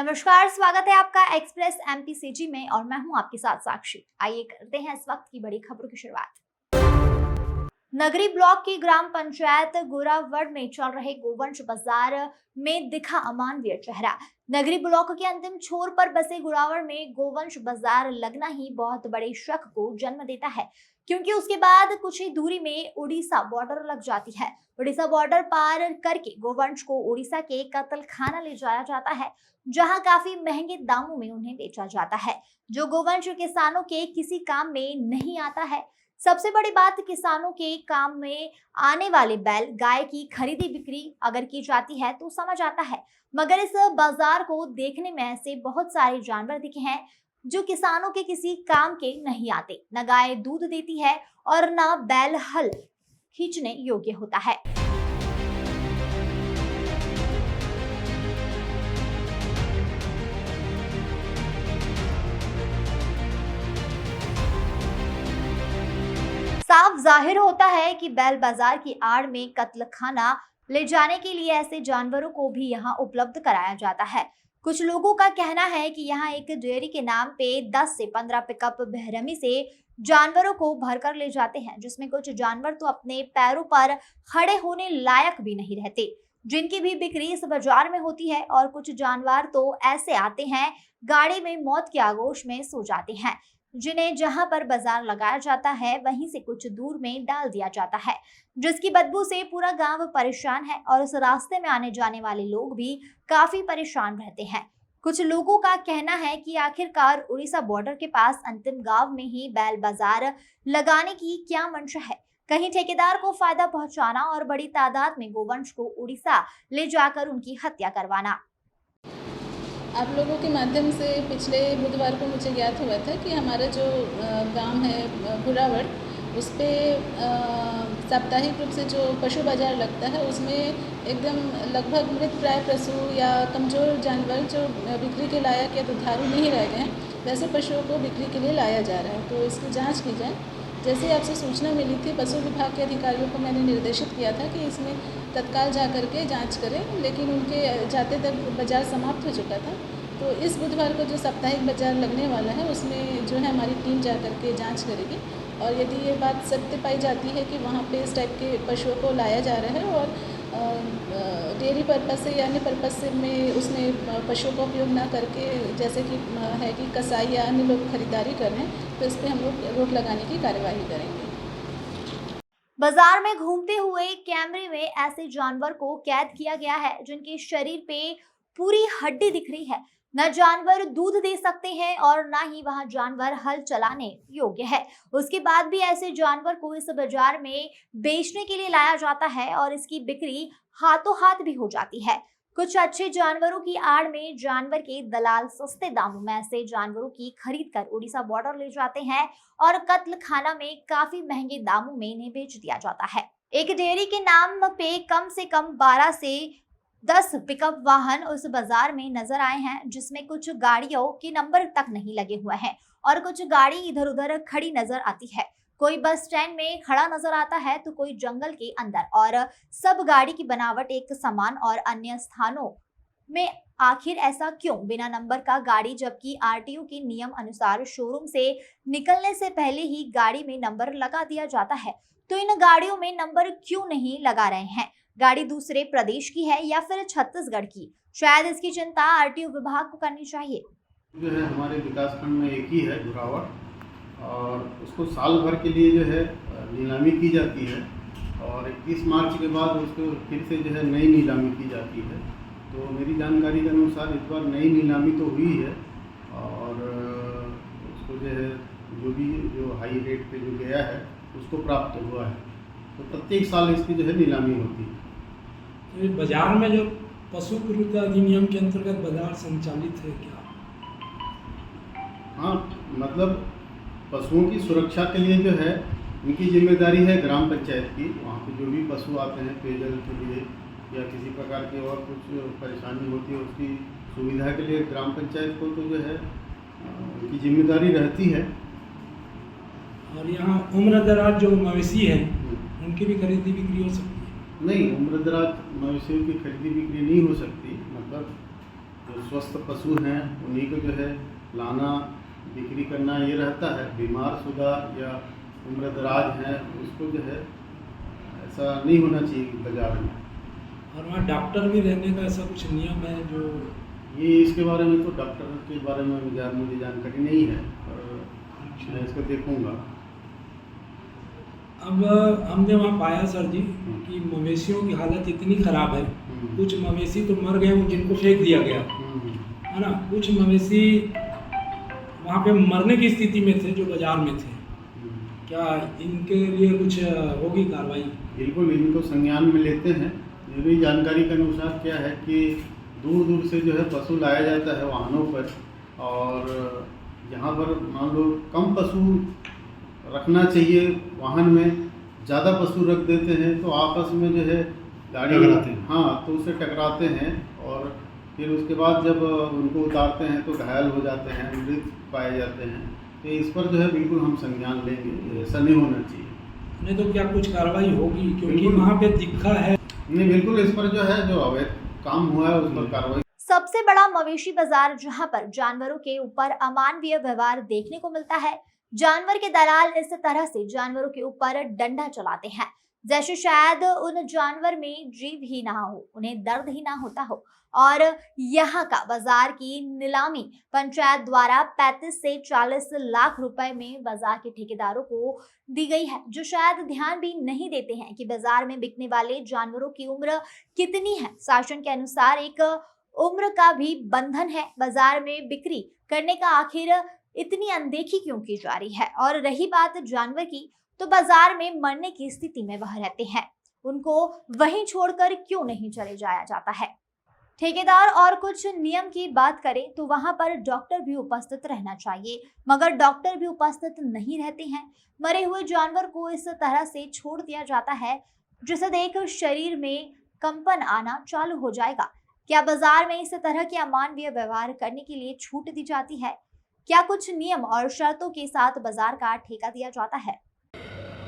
नमस्कार, स्वागत है आपका एक्सप्रेस एमपीसीजी में और मैं हूं आपके साथ साक्षी। आइए करते हैं इस वक्त की बड़ी खबरों की शुरुआत। नगरी ब्लॉक की ग्राम पंचायत गोरावड़ में चल रहे गोवंश बाजार में दिखा अमानवीय चेहरा। नगरी ब्लॉक के अंतिम छोर पर बसे गोरावड़ में गोवंश बाजार लगना ही बहुत बड़े शक को जन्म देता है, क्योंकि उसके बाद कुछ ही दूरी में उड़ीसा बॉर्डर लग जाती है। उड़ीसा बॉर्डर पार करके गोवंश को उड़ीसा के कत्ल खाना ले जाया जाता है, जहां काफी महंगे दामों में उन्हें बेचा जाता है, जो गोवंश किसानों के किसी काम में नहीं आता है। सबसे बड़ी बात, किसानों के काम में आने वाले बैल गाय की खरीदी बिक्री अगर की जाती है तो समझ आता है, मगर इस बाजार को देखने में ऐसे बहुत सारे जानवर दिखे हैं जो किसानों के किसी काम के नहीं आते। न गाय दूध देती है और न बैल हल खींचने योग्य होता है। साफ जाहिर होता है कि बैल बाजार की आड़ में कत्ल खाना ले जाने के लिए ऐसे जानवरों को भी यहाँ उपलब्ध कराया जाता है। कुछ लोगों का कहना है कि यहाँ एक डेयरी के नाम पे 10 से 15 पिकअप बेरहमी से जानवरों को भरकर ले जाते हैं, जिसमें कुछ जानवर तो अपने पैरों पर खड़े होने लायक भी नहीं रहते, जिनकी भी बिक्री इस बाजार में होती है। और कुछ जानवर तो ऐसे आते हैं, गाड़ी में मौत के आगोश में सो जाते हैं, जिन्हें जहां पर बाजार लगाया जाता है वहीं से कुछ दूर में डाल दिया जाता है, जिसकी बदबू से पूरा गांव परेशान है और उस रास्ते में आने जाने वाले लोग भी काफी परेशान रहते हैं। कुछ लोगों का कहना है कि आखिरकार उड़ीसा बॉर्डर के पास अंतिम गांव में ही बैल बाजार लगाने की क्या मंशा है? कहीं ठेकेदार को फायदा पहुंचाना और बड़ी तादाद में गोवंश को उड़ीसा ले जाकर उनकी हत्या करवाना। आप लोगों के माध्यम से पिछले बुधवार को मुझे ज्ञात हुआ था कि हमारा जो गांव है गोरावड़, उस पर साप्ताहिक रूप से जो पशु बाजार लगता है उसमें एकदम लगभग मृत प्राय पशु या कमज़ोर जानवर जो बिक्री के लायक या दुधारू नहीं रह गए हैं, वैसे पशुओं को बिक्री के लिए लाया जा रहा है। तो इसकी जाँच की जाए। जैसे ही आपसे सूचना मिली थी, पशु विभाग के अधिकारियों को मैंने निर्देशित किया था कि इसमें तत्काल जा कर के जाँच करें, लेकिन उनके जाते तक बाज़ार समाप्त हो चुका था। तो इस बुधवार को जो साप्ताहिक बाज़ार लगने वाला है उसमें जो है हमारी टीम जा कर के जाँच करेगी, और यदि ये बात सत्य पाई जाती है कि वहाँ पे इस टाइप के पशुओं को लाया जा रहा है और डेयरी पर्पज़ से या अन्य पर्पज़ से में उसमें पशुओं का उपयोग ना करके, जैसे कि है कि कसाई या अन्य लोग खरीदारी कर रहे हैं, तो इस पर हम लोग रोक लगाने की कार्यवाही करेंगे। बाजार में घूमते हुए कैमरे में ऐसे जानवर को कैद किया गया है जिनके शरीर पे पूरी हड्डी दिख रही है। न जानवर दूध दे सकते हैं और न ही वहां जानवर हल चलाने योग्य है। उसके बाद भी ऐसे जानवर को इस बाजार में बेचने के लिए लाया जाता है और इसकी बिक्री हाथों हाथ भी हो जाती है। कुछ अच्छे जानवरों की आड़ में जानवर के दलाल सस्ते दामों में ऐसे जानवरों की खरीद कर उड़ीसा बॉर्डर ले जाते हैं और कत्ल खाना में काफी महंगे दामों में इन्हें बेच दिया जाता है। एक डेयरी के नाम पे कम से कम 12 से 10 पिकअप वाहन उस बाजार में नजर आए हैं, जिसमें कुछ गाड़ियों के नंबर तक नहीं लगे हुए हैं और कुछ गाड़ी इधर उधर खड़ी नजर आती है। कोई बस स्टैंड में खड़ा नजर आता है तो कोई जंगल के अंदर, और सब गाड़ी की बनावट एक समान और अन्य स्थानों में। आखिर ऐसा क्यों? बिना नंबर का गाड़ी, जबकि आरटीओ के नियम अनुसार शोरूम से निकलने से पहले ही गाड़ी में नंबर लगा दिया जाता है, तो इन गाड़ियों में नंबर क्यों नहीं लगा रहे हैं? गाड़ी दूसरे प्रदेश की है या फिर छत्तीसगढ़ की? शायद इसकी चिंता आरटीओ विभाग को करनी चाहिए। जो है हमारे विकास खंड में एक ही है गोरावड़, और उसको साल भर के लिए जो है नीलामी की जाती है, और 21 मार्च के बाद उसको फिर से जो है नई नीलामी की जाती है। तो मेरी जानकारी के अनुसार इस बार नई नीलामी तो हुई है, और उसको जो है जो हाई रेट पे जो गया है उसको प्राप्त हुआ है। तो प्रत्येक साल इसकी जो है नीलामी होती है। तो बाजार में जो पशु विरुद्ध अधिनियम के अंतर्गत बाजार संचालित है क्या? हाँ, मतलब पशुओं की सुरक्षा के लिए जो है उनकी जिम्मेदारी है ग्राम पंचायत की। वहाँ पे जो भी पशु आते हैं पेयजल के लिए या किसी प्रकार की और कुछ परेशानी होती है, उसकी सुविधा के लिए ग्राम पंचायत को तो जो है उनकी जिम्मेदारी रहती है। और यहाँ उम्रदराज जो मवेशी है उनकी भी खरीदी बिक्री हो सकती है? नहीं, उम्रदराज मवेशियों की खरीदी बिक्री नहीं हो सकती। मतलब जो स्वस्थ पशु हैं उन्हीं को जो है लाना बिक्री करना ये रहता है। बीमार शुदा या उम्रदराज हैं उसको जो है ऐसा नहीं होना चाहिए बाज़ार में। और वहाँ डॉक्टर भी रहने का ऐसा कुछ नियम है जो? ये इसके बारे में तो डॉक्टर के बारे में मुझे जानकारी नहीं है, और मैं इसको देखूंगा। अब हमने वहाँ पाया सर जी कि मवेशियों की हालत इतनी ख़राब है, कुछ मवेशी तो मर गए जिनको फेंक दिया गया है ना, कुछ मवेशी वहाँ पे मरने की स्थिति में थे जो बाज़ार में थे। क्या इनके लिए कुछ होगी कार्रवाई? बिल्कुल, इनको संज्ञान में लेते हैं। मेरी जानकारी के अनुसार क्या है कि दूर दूर से जो है पशु लाया जाता है वाहनों पर, और यहाँ पर मान लो कम पशु रखना चाहिए वाहन में, ज़्यादा पशु रख देते हैं तो आपस में जो है गाड़ी टकराते हैं। हाँ, तो उससे टकराते हैं, और फिर उसके बाद जब उनको उतारते हैं तो घायल हो जाते हैं, मृत पाए जाते हैं। तो इस पर जो है बिल्कुल हम संज्ञान लेंगे, ऐसा नहीं होना चाहिए। नहीं तो क्या कुछ कार्रवाई होगी, क्योंकि बिल्कुल। वहाँ पे दिखा है? नहीं, बिल्कुल इस पर जो है जो अवैध काम हुआ है उस पर कार्रवाई। सबसे बड़ा मवेशी बाजार जहां पर जानवरों के ऊपर अमानवीय व्यवहार देखने को मिलता है। जानवर के दलाल इस तरह से जानवरों के ऊपर डंडा चलाते हैं जैसे शायद उन जानवर में जीव ही ना हो, उन्हें दर्द ही ना होता हो। और यहाँ का बाजार की नीलामी पंचायत द्वारा 35 से 40 लाख रुपए में बाजार के ठेकेदारों को दी गई है, जो शायद ध्यान भी नहीं देते हैं कि बाजार में बिकने वाले जानवरों की उम्र कितनी है। शासन के अनुसार एक उम्र का भी बंधन है। बाजार में बिक्री करने का आखिर इतनी अनदेखी क्यों की जा रही है? और रही बात जानवर की, तो बाजार में मरने की स्थिति में वह रहते हैं, उनको वहीं छोड़कर क्यों नहीं चले जाया जाता है? ठेकेदार और कुछ नियम की बात करें तो वहां पर डॉक्टर भी उपस्थित रहना चाहिए, मगर डॉक्टर भी उपस्थित नहीं रहते हैं। मरे हुए जानवर को इस तरह से छोड़ दिया जाता है जिसे देख शरीर में कंपन आना चालू हो जाएगा। क्या बाजार में इस तरह के अमानवीय व्यवहार करने के लिए छूट दी जाती है? क्या कुछ नियम और शर्तों के साथ बाजार का ठेका दिया जाता है?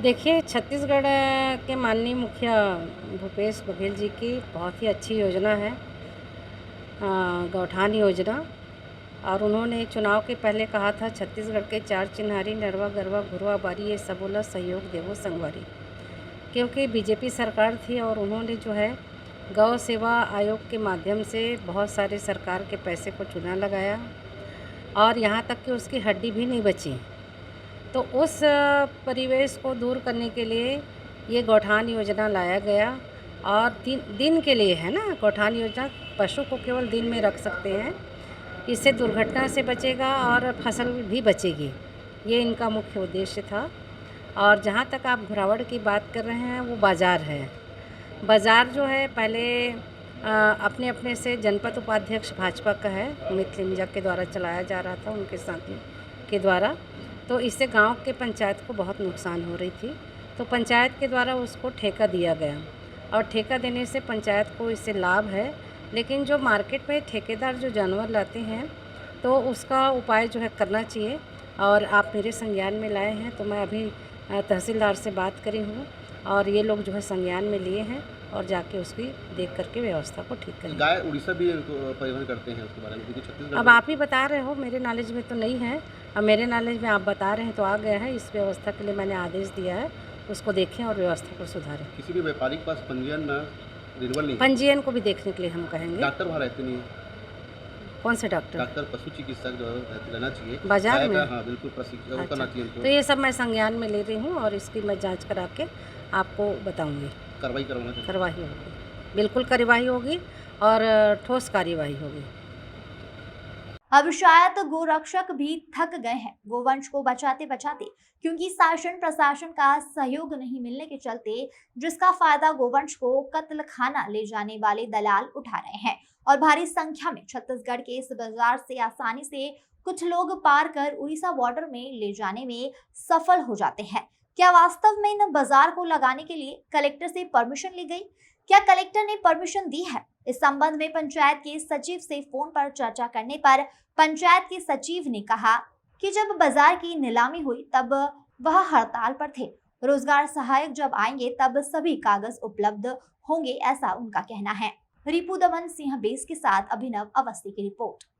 देखिए, छत्तीसगढ़ के माननीय मुखिया भूपेश बघेल जी की बहुत ही अच्छी योजना है, गौठान योजना। और उन्होंने चुनाव के पहले कहा था छत्तीसगढ़ के 4 चिन्हारी नरवा गरवा घुरवा बारी ये सबोला सहयोग देवो संगवारी, क्योंकि बीजेपी सरकार थी और उन्होंने जो है गौ सेवा आयोग के माध्यम से बहुत सारे सरकार के पैसे को चूना लगाया और यहाँ तक कि उसकी हड्डी भी नहीं बची। तो उस परिवेश को दूर करने के लिए ये गौठान योजना लाया गया, और दिन के लिए है ना गौठान योजना। पशु को केवल दिन में रख सकते हैं, इससे दुर्घटना से बचेगा और फसल भी बचेगी, ये इनका मुख्य उद्देश्य था। और जहाँ तक आप घुरावड़ की बात कर रहे हैं, वो बाज़ार है। बाज़ार जो है पहले अपने अपने से जनपद उपाध्यक्ष भाजपा का है, अमित लिंजा के द्वारा चलाया जा रहा था, उनके साथी के द्वारा। तो इससे गांव के पंचायत को बहुत नुकसान हो रही थी, तो पंचायत के द्वारा उसको ठेका दिया गया, और ठेका देने से पंचायत को इससे लाभ है। लेकिन जो मार्केट में ठेकेदार जो जानवर लाते हैं, तो उसका उपाय जो है करना चाहिए। और आप मेरे संज्ञान में लाए हैं, तो मैं अभी तहसीलदार से बात करी हूँ, और ये लोग जो है संज्ञान में लिए हैं और जाके उसकी देख करके व्यवस्था को ठीक करेंगे। गाय उड़ीसा भी परिवहन करते हैं, उसके बारे में क्योंकि छत्तीसगढ़ अब आप ही बता रहे हो, मेरे नॉलेज में तो नहीं है। अब मेरे नॉलेज में आप बता रहे हैं तो आ गया है। इस व्यवस्था के लिए मैंने आदेश दिया है, उसको देखें और व्यवस्था को सुधारें। किसी भी व्यापारी के पास पंजीयन रिन्यूअल नहीं है। पंजीयन को भी देखने के लिए हम कहेंगे। डॉक्टर वहाँ रहते नहीं है। कौन से डॉक्टर? डॉक्टर पशु चिकित्सक जो रहना चाहिए बाजार गाय में? का, हाँ बिल्कुल प्रशिक्षण अच्छा, करना चाहिए उनको। तो ये सब मैं संज्ञान में ले रही हूँ और इसकी मैं जांच करा के आपको बताऊंगी। कार्रवाई करवाना चाहिए। कार्रवाई होगी, बिल्कुल कार्रवाई होगी और ठोस कार्यवाही होगी। अब शायद गोरक्षक भी थक गए हैं गोवंश को बचाते बचाते, क्योंकि शासन प्रशासन का सहयोग नहीं मिलने के चलते जिसका फायदा गोवंश को कत्ल खाना ले जाने वाले दलाल उठा रहे हैं, और भारी संख्या में छत्तीसगढ़ के इस बाजार से आसानी से कुछ लोग पार कर उड़ीसा बॉर्डर में ले जाने में सफल हो जाते हैं। क्या वास्तव में इन बाजार को लगाने के लिए कलेक्टर से परमिशन ली गई? क्या कलेक्टर ने परमिशन दी है? इस संबंध में पंचायत के सचिव से फोन पर चर्चा करने पर पंचायत के सचिव ने कहा कि जब बाजार की नीलामी हुई तब वह हड़ताल पर थे, रोजगार सहायक जब आएंगे तब सभी कागज उपलब्ध होंगे, ऐसा उनका कहना है। रिपु दमन सिंह बेस के साथ अभिनव अवस्थी की रिपोर्ट।